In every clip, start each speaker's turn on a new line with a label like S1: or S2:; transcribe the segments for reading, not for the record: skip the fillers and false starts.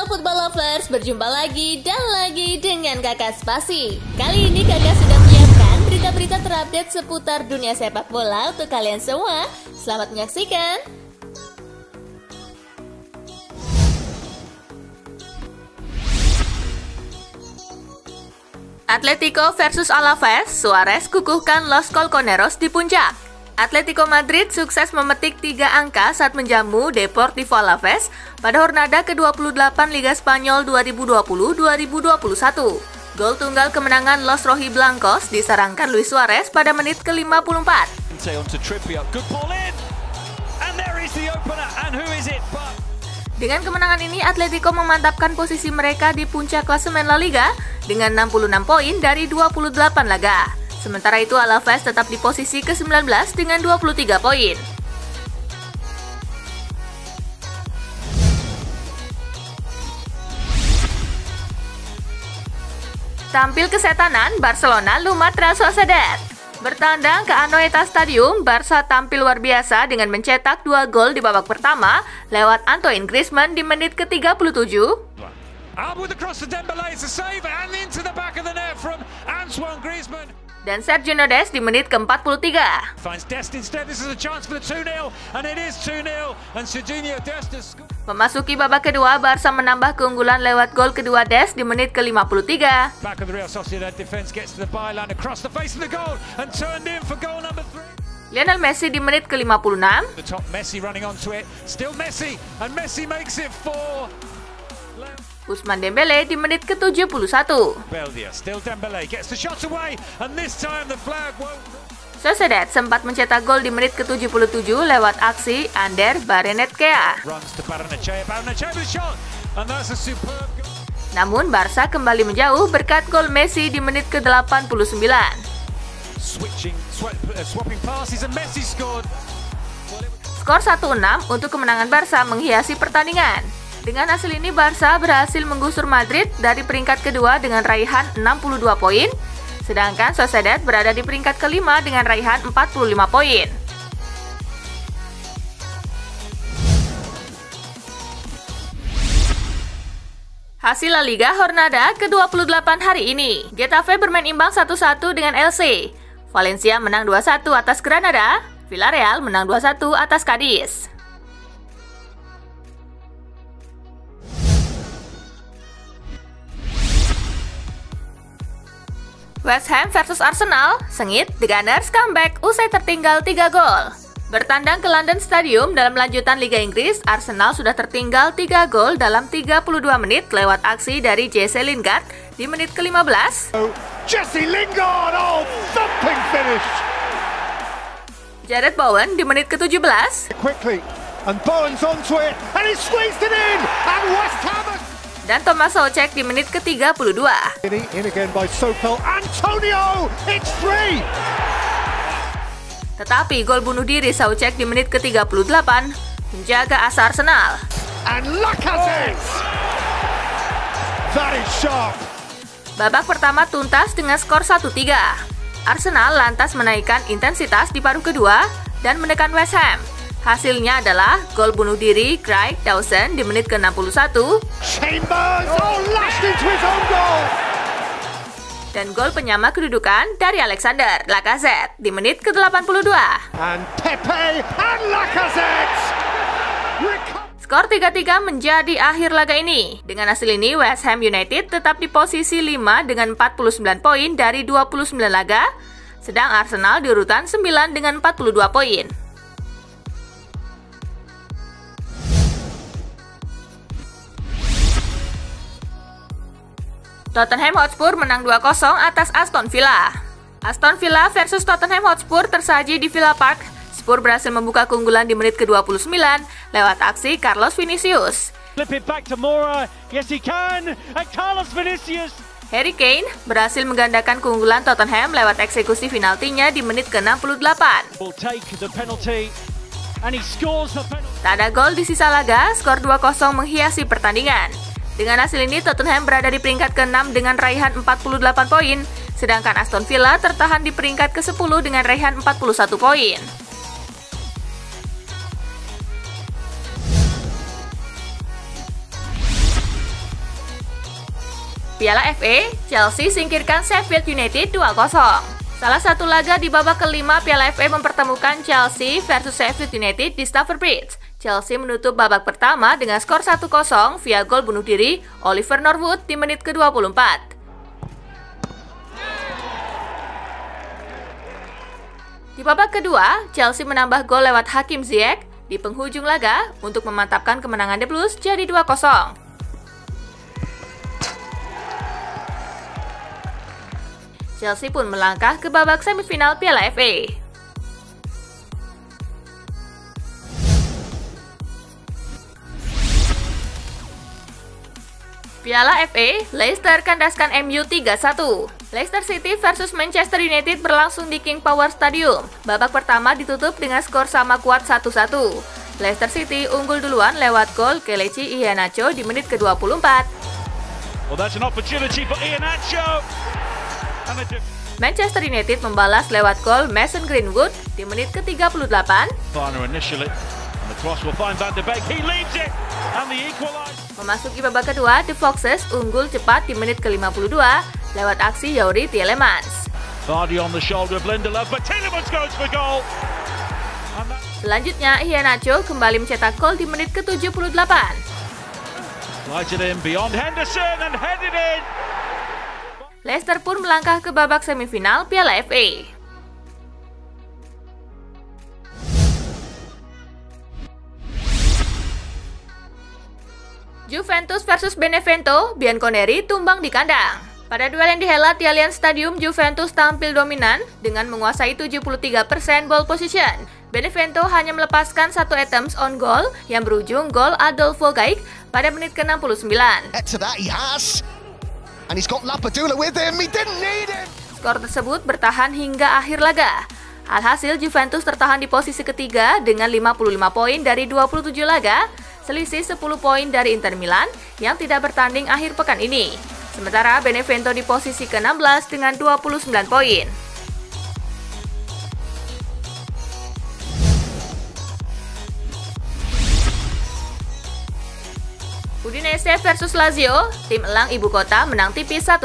S1: Halo Football Lovers, berjumpa lagi dan lagi dengan Kakak Spasi. Kali ini Kakak sudah menyiapkan berita-berita terupdate seputar dunia sepak bola untuk kalian semua. Selamat menyaksikan. Atletico versus Alaves, Suarez kukuhkan Los Colchoneros di puncak. Atletico Madrid sukses memetik 3 angka saat menjamu Deportivo Alaves pada Jornada ke-28 Liga Spanyol 2020-2021. Gol tunggal kemenangan Los Rojiblancos disarankan Luis Suarez pada menit ke-54. Dengan kemenangan ini, Atletico memantapkan posisi mereka di puncak klasemen La Liga dengan 66 poin dari 28 laga. Sementara itu, Alaves tetap di posisi ke-19 dengan 23 poin. Tampil kesetanan, Barcelona lumat Real Sociedad. Bertandang ke Anoeta Stadium, Barca tampil luar biasa dengan mencetak 2 gol di babak pertama lewat Antoine Griezmann di menit ke-37. Dan Sergio Des di menit ke-43. Memasuki babak kedua, Barca menambah keunggulan lewat gol kedua Des di menit ke-53. Lionel Messi di menit ke-56. Ousmane Dembele di menit ke-71. Sociedad sempat mencetak gol di menit ke-77 lewat aksi Ander Barrenetxea. Namun Barca kembali menjauh berkat gol Messi di menit ke-89. Skor 1-6 untuk kemenangan Barca menghiasi pertandingan. Dengan hasil ini, Barca berhasil menggusur Madrid dari peringkat kedua dengan raihan 62 poin, sedangkan Sociedad berada di peringkat kelima dengan raihan 45 poin. Hasil La Liga Jornada ke-28 hari ini, Getafe bermain imbang 1-1 dengan Elche, Valencia menang 2-1 atas Granada, Villarreal menang 2-1 atas Cadiz. West Ham versus Arsenal, sengit The Gunners comeback usai tertinggal 3 gol. Bertandang ke London Stadium dalam lanjutan Liga Inggris, Arsenal sudah tertinggal 3 gol dalam 32 menit lewat aksi dari Jesse Lingard di menit ke-15.
S2: Jesse Lingard, thumping finish.
S1: Jared Bowen di menit ke-17.
S2: Quickly, and Bowen's onto it, and he squeezed it in, and West Ham.
S1: Dan Thomas Soucek di menit ke-32.
S2: In again by Sokol, Antonio, it's 3.
S1: Tetapi gol bunuh diri Soucek di menit ke-38 menjaga asa Arsenal.
S2: And Lacazette. That is sharp.
S1: Babak pertama tuntas dengan skor 1-3. Arsenal lantas menaikkan intensitas di paruh kedua dan menekan West Ham. Hasilnya adalah gol bunuh diri Craig Dawson di menit ke-61.
S2: Chambers, lashed into his own goal.
S1: Dan gol penyama kedudukan dari Alexander Lacazette di menit ke-82.
S2: And Pepe and Lacazette.
S1: Skor 3-3 menjadi akhir laga ini. Dengan hasil ini, West Ham United tetap di posisi 5 dengan 49 poin dari 29 laga, sedang Arsenal di urutan 9 dengan 42 poin. Tottenham Hotspur menang 2-0 atas Aston Villa. Aston Villa versus Tottenham Hotspur tersaji di Villa Park. Spurs berhasil membuka keunggulan di menit ke-29 lewat aksi Carlos Vinicius. Harry Kane berhasil menggandakan keunggulan Tottenham lewat eksekusi penaltinya di menit ke-68. Tak ada gol di sisa laga, skor 2-0 menghiasi pertandingan. Dengan hasil ini, Tottenham berada di peringkat ke-6 dengan raihan 48 poin, sedangkan Aston Villa tertahan di peringkat ke-10 dengan raihan 41 poin. Piala FA, Chelsea singkirkan Sheffield United 2-0. Salah satu laga di babak kelima Piala FA mempertemukan Chelsea versus Sheffield United di Stamford Bridge. Chelsea menutup babak pertama dengan skor 1-0 via gol bunuh diri Oliver Norwood di menit ke-24. Di babak kedua, Chelsea menambah gol lewat Hakim Ziyech di penghujung laga untuk memantapkan kemenangan The Blues jadi 2-0. Chelsea pun melangkah ke babak semifinal Piala FA. Piala FA, Leicester kandaskan MU 3-1. Leicester City versus Manchester United berlangsung di King Power Stadium. Babak pertama ditutup dengan skor sama kuat 1-1. Leicester City unggul duluan lewat gol Kelechi Iheanacho di menit ke-24.
S2: Well, that's an opportunity for Iheanacho.
S1: Manchester United membalas lewat gol Mason Greenwood di menit ke-38. Memasuki babak kedua, The Foxes unggul cepat di menit ke-52 lewat aksi Youri Tielemans. Selanjutnya, Iheanacho kembali mencetak gol di menit ke-78. Leicester pun melangkah ke babak semifinal Piala FA. Juventus versus Benevento, Bianconeri tumbang di kandang. Pada duel yang dihelat di Allianz Stadium, Juventus tampil dominan dengan menguasai 73% ball position. Benevento hanya melepaskan satu attempts on goal yang berujung gol Adolfo Gaik pada menit ke-69.
S3: And he's got Lapadula with him. He didn't need him.
S1: Skor tersebut bertahan hingga akhir laga. Alhasil Juventus tertahan di posisi ketiga dengan 55 poin dari 27 laga, selisih 10 poin dari Inter Milan yang tidak bertanding akhir pekan ini. Sementara Benevento di posisi ke-16 dengan 29 poin. Udinese versus Lazio, tim elang ibu kota menang tipis 1-0.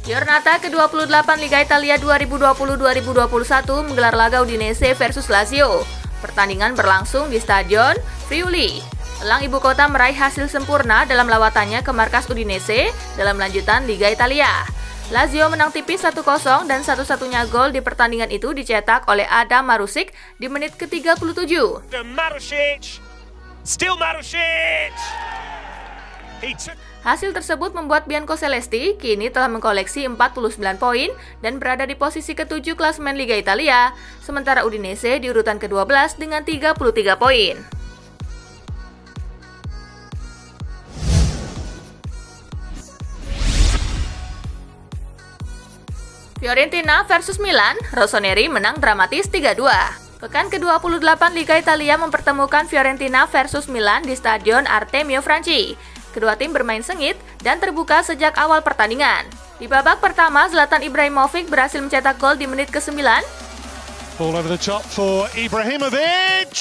S1: Giornata ke-28 Liga Italia 2020-2021 menggelar laga Udinese versus Lazio. Pertandingan berlangsung di Stadion Friuli. Elang ibu kota meraih hasil sempurna dalam lawatannya ke markas Udinese dalam lanjutan Liga Italia. Lazio menang tipis 1-0 dan satu-satunya gol di pertandingan itu dicetak oleh Adam Marusic di menit ke-37. Hasil tersebut membuat Biancocelesti kini telah mengkoleksi 49 poin dan berada di posisi ke-7 klasemen Liga Italia, sementara Udinese di urutan ke-12 dengan 33 poin. Fiorentina versus Milan, Rossoneri menang dramatis 3-2. Pekan ke-28 Liga Italia mempertemukan Fiorentina versus Milan di Stadion Artemio Franchi. Kedua tim bermain sengit dan terbuka sejak awal pertandingan. Di babak pertama, Zlatan Ibrahimovic berhasil mencetak gol di menit ke-9.
S2: Ball over the top for Ibrahimovic.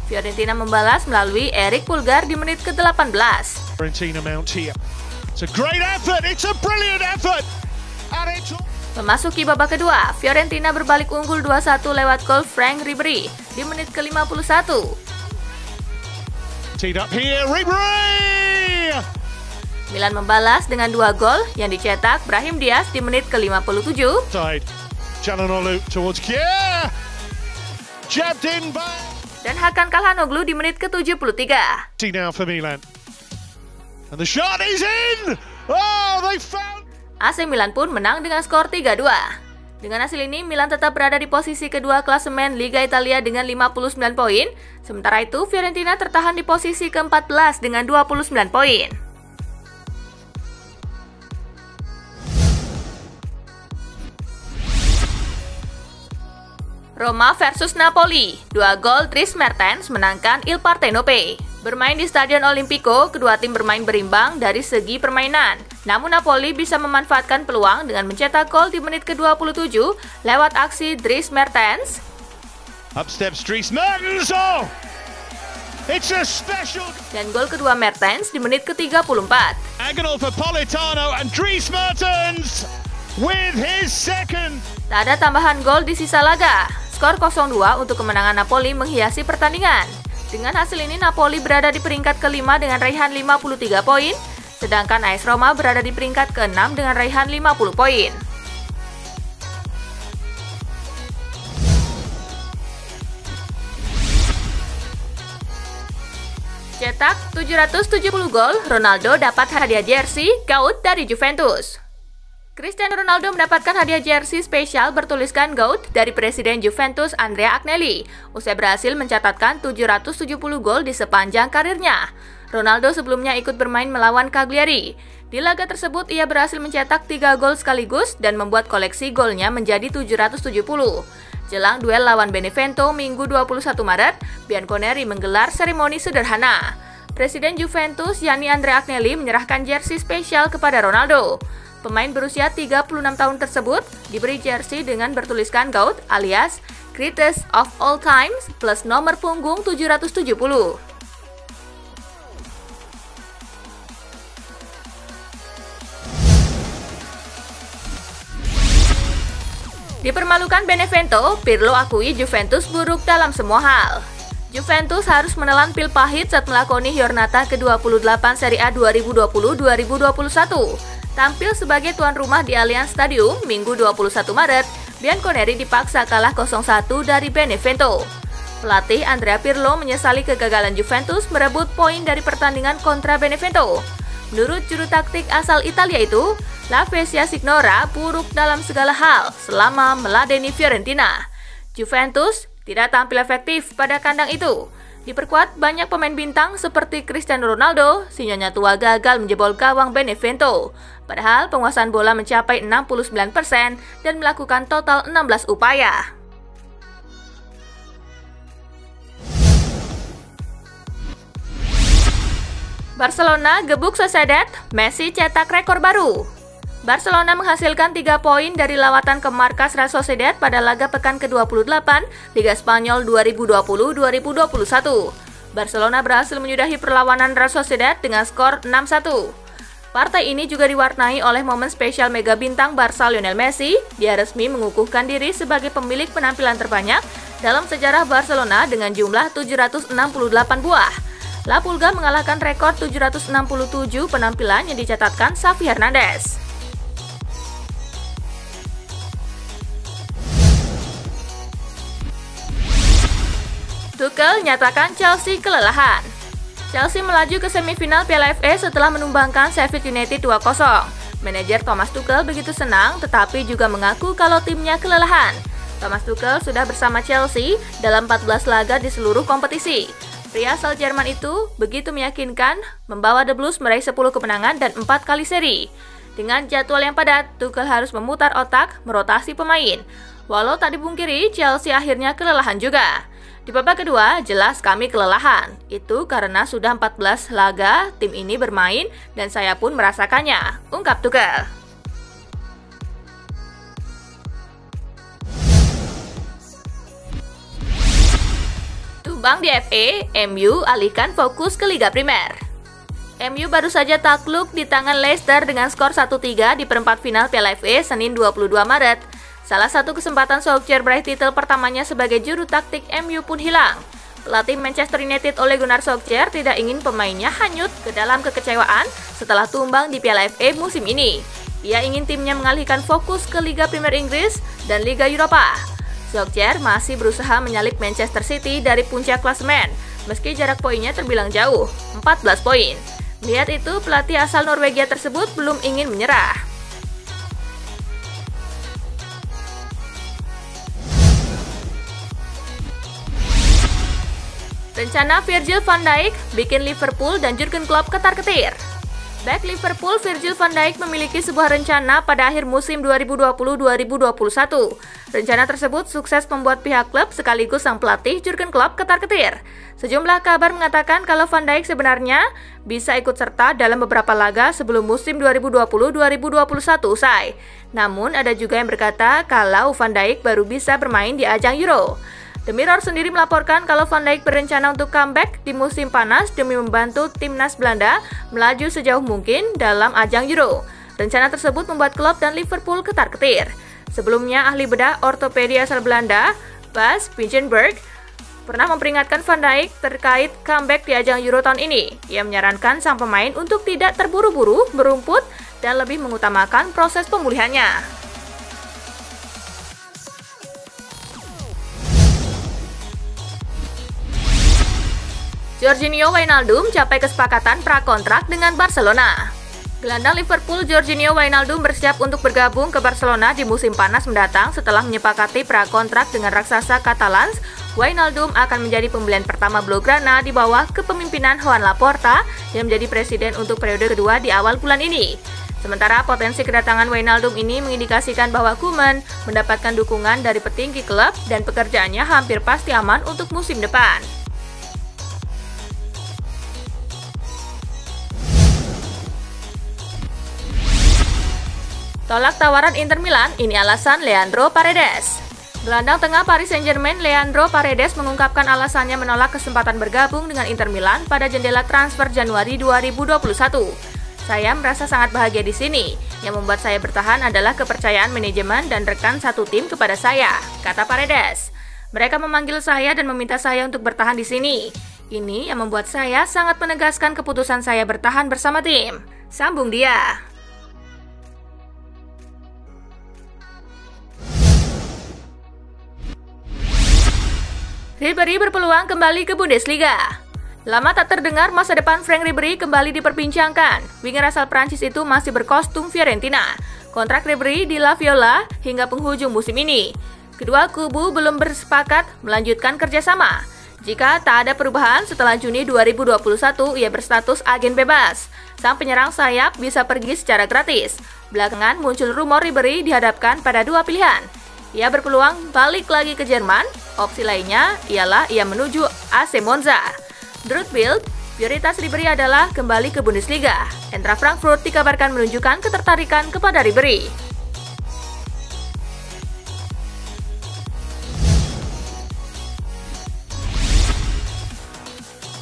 S1: Fiorentina membalas melalui Eric Pulgar di menit ke-18.
S2: Fiorentina mount here. It's a great effort. It's a brilliant effort.
S1: Memasuki babak kedua, Fiorentina berbalik unggul 2-1 lewat gol Frank Ribery di menit ke-51.
S2: Teed up here, Ribery!
S1: Milan membalas dengan 2 gol yang dicetak Brahim Diaz di menit ke-57.
S2: Çalhanoğlu towards Kier. Jabbed in by
S1: dan Hakan Çalhanoğlu di menit ke-73.
S2: Now for Milan. And the shot is in! Oh, they found
S1: AC Milan pun menang dengan skor 3-2. Dengan hasil ini, Milan tetap berada di posisi kedua klasemen Liga Italia dengan 59 poin. Sementara itu, Fiorentina tertahan di posisi ke-14 dengan 29 poin. Roma versus Napoli, 2 gol Dries Mertens menangkan Il Partenope. Bermain di Stadion Olimpico, kedua tim bermain berimbang dari segi permainan. Namun Napoli bisa memanfaatkan peluang dengan mencetak gol di menit ke-27 lewat aksi Dries Mertens.
S2: Up steps Dries Mertens. Oh! It's a special.
S1: Dan gol kedua Mertens di menit ke-34.
S2: Diagonal for Politano and Dries Mertens with his second.
S1: Tak ada tambahan gol di sisa laga. Skor 0-2 untuk kemenangan Napoli menghiasi pertandingan. Dengan hasil ini Napoli berada di peringkat kelima dengan raihan 53 poin, sedangkan AS Roma berada di peringkat ke-6 dengan raihan 50 poin. Cetak 770 gol, Ronaldo dapat hadiah jersey GOAT dari Juventus. Cristiano Ronaldo mendapatkan hadiah jersey spesial bertuliskan GOAT dari Presiden Juventus Andrea Agnelli, usai berhasil mencatatkan 770 gol di sepanjang karirnya. Ronaldo sebelumnya ikut bermain melawan Cagliari. Di laga tersebut ia berhasil mencetak 3 gol sekaligus dan membuat koleksi golnya menjadi 770. Jelang duel lawan Benevento Minggu 21 Maret, Bianconeri menggelar seremoni sederhana. Presiden Juventus yakni Andrea Agnelli menyerahkan jersey spesial kepada Ronaldo. Pemain berusia 36 tahun tersebut diberi jersey dengan bertuliskan GOAT alias Greatest of All Times plus nomor punggung 770. Dipermalukan Benevento, Pirlo akui Juventus buruk dalam semua hal. Juventus harus menelan pil pahit saat melakoni Giornata ke-28 Serie A 2020-2021. Tampil sebagai tuan rumah di Allianz Stadium Minggu 21 Maret, Bianconeri dipaksa kalah 0-1 dari Benevento. Pelatih Andrea Pirlo menyesali kegagalan Juventus merebut poin dari pertandingan kontra Benevento. Menurut juru taktik asal Italia itu, La Spezia Signora buruk dalam segala hal selama meladeni Fiorentina. Juventus tidak tampil efektif pada kandang itu. Diperkuat banyak pemain bintang seperti Cristiano Ronaldo, si nyonya tua gagal menjebol gawang Benevento. Padahal penguasaan bola mencapai 69% dan melakukan total 16 upaya. Barcelona gebuk Sociedad, Messi cetak rekor baru. Barcelona menghasilkan 3 poin dari lawatan ke markas Real Sociedad pada laga pekan ke-28 Liga Spanyol 2020-2021. Barcelona berhasil menyudahi perlawanan Real Sociedad dengan skor 6-1. Partai ini juga diwarnai oleh momen spesial mega bintang Barca Lionel Messi. Dia resmi mengukuhkan diri sebagai pemilik penampilan terbanyak dalam sejarah Barcelona dengan jumlah 768 buah. La Pulga mengalahkan rekor 767 penampilan yang dicatatkan Xavi Hernandez. Tuchel nyatakan Chelsea kelelahan. Chelsea melaju ke semifinal Piala FA setelah menumbangkan Sheffield United 2-0. Manajer Thomas Tuchel begitu senang tetapi juga mengaku kalau timnya kelelahan. Thomas Tuchel sudah bersama Chelsea dalam 14 laga di seluruh kompetisi. Pria asal Jerman itu begitu meyakinkan membawa The Blues meraih 10 kemenangan dan 4 kali seri. Dengan jadwal yang padat, Tuchel harus memutar otak merotasi pemain. Walau tak dipungkiri, Chelsea akhirnya kelelahan juga. Di babak kedua, jelas kami kelelahan. Itu karena sudah 14 laga tim ini bermain dan saya pun merasakannya, ungkap Tuchel. Tumbang di FA, MU alihkan fokus ke Liga Primer. MU baru saja takluk di tangan Leicester dengan skor 1-3 di perempat final Piala FA Senin 22 Maret. Salah satu kesempatan Solskjaer meraih titel pertamanya sebagai juru taktik MU pun hilang. Pelatih Manchester United Ole Gunnar Solskjaer tidak ingin pemainnya hanyut ke dalam kekecewaan setelah tumbang di Piala FA musim ini. Ia ingin timnya mengalihkan fokus ke Liga Premier Inggris dan Liga Eropa. Solskjaer masih berusaha menyalip Manchester City dari puncak klasemen, meski jarak poinnya terbilang jauh, 14 poin. Melihat itu, pelatih asal Norwegia tersebut belum ingin menyerah. Rencana Virgil van Dijk bikin Liverpool dan Jurgen Klopp ketar-ketir. Bek Liverpool Virgil van Dijk memiliki sebuah rencana pada akhir musim 2020-2021. Rencana tersebut sukses membuat pihak klub sekaligus sang pelatih Jurgen Klopp ketar-ketir. Sejumlah kabar mengatakan kalau Van Dijk sebenarnya bisa ikut serta dalam beberapa laga sebelum musim 2020-2021 usai. Namun ada juga yang berkata kalau Van Dijk baru bisa bermain di ajang Euro. The Mirror sendiri melaporkan kalau Van Dijk berencana untuk comeback di musim panas demi membantu timnas Belanda melaju sejauh mungkin dalam ajang Euro. Rencana tersebut membuat klub dan Liverpool ketar-ketir. Sebelumnya, ahli bedah ortopedi asal Belanda, Bas Pinjenberg, pernah memperingatkan Van Dijk terkait comeback di ajang Euro tahun ini. Ia menyarankan sang pemain untuk tidak terburu-buru berumput dan lebih mengutamakan proses pemulihannya. Jorginho Wijnaldum capai kesepakatan prakontrak dengan Barcelona. Gelandang Liverpool Jorginho Wijnaldum bersiap untuk bergabung ke Barcelona di musim panas mendatang setelah menyepakati prakontrak dengan raksasa Catalans. Wijnaldum akan menjadi pembelian pertama Blaugrana di bawah kepemimpinan Joan Laporta yang menjadi presiden untuk periode kedua di awal bulan ini. Sementara potensi kedatangan Wijnaldum ini mengindikasikan bahwa Koeman mendapatkan dukungan dari petinggi klub dan pekerjaannya hampir pasti aman untuk musim depan. Tolak tawaran Inter Milan, ini alasan Leandro Paredes. Gelandang tengah Paris Saint-Germain Leandro Paredes mengungkapkan alasannya menolak kesempatan bergabung dengan Inter Milan pada jendela transfer Januari 2021. Saya merasa sangat bahagia di sini. Yang membuat saya bertahan adalah kepercayaan manajemen dan rekan satu tim kepada saya, kata Paredes. Mereka memanggil saya dan meminta saya untuk bertahan di sini. Ini yang membuat saya sangat menegaskan keputusan saya bertahan bersama tim, sambung dia. Ribéry berpeluang kembali ke Bundesliga. Lama tak terdengar masa depan Franck Ribéry kembali diperbincangkan. Winger asal Prancis itu masih berkostum Fiorentina. Kontrak Ribéry di La Viola hingga penghujung musim ini. Kedua kubu belum bersepakat melanjutkan kerjasama. Jika tak ada perubahan setelah Juni 2021, ia berstatus agen bebas. Sang penyerang sayap bisa pergi secara gratis. Belakangan muncul rumor Ribéry dihadapkan pada dua pilihan. Ia berpeluang balik lagi ke Jerman. Opsi lainnya ialah ia menuju AC Monza. Menurut Bild, prioritas Ribéry adalah kembali ke Bundesliga. Eintracht Frankfurt dikabarkan menunjukkan ketertarikan kepada Ribéry.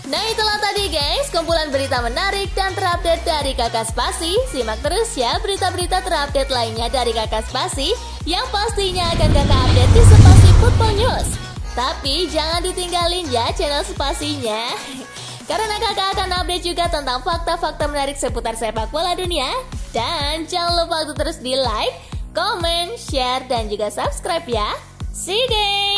S4: Nah itulah tadi guys, kumpulan berita menarik dan terupdate dari Kakak Spasi. Simak terus ya berita-berita terupdate lainnya dari Kakak Spasi yang pastinya akan Kakak update di Spasi Football News. Tapi jangan ditinggalin ya channel Spasinya, karena Kakak akan update juga tentang fakta-fakta menarik seputar sepak bola dunia. Dan jangan lupa untuk terus di like, comment, share, dan juga subscribe ya. See you guys!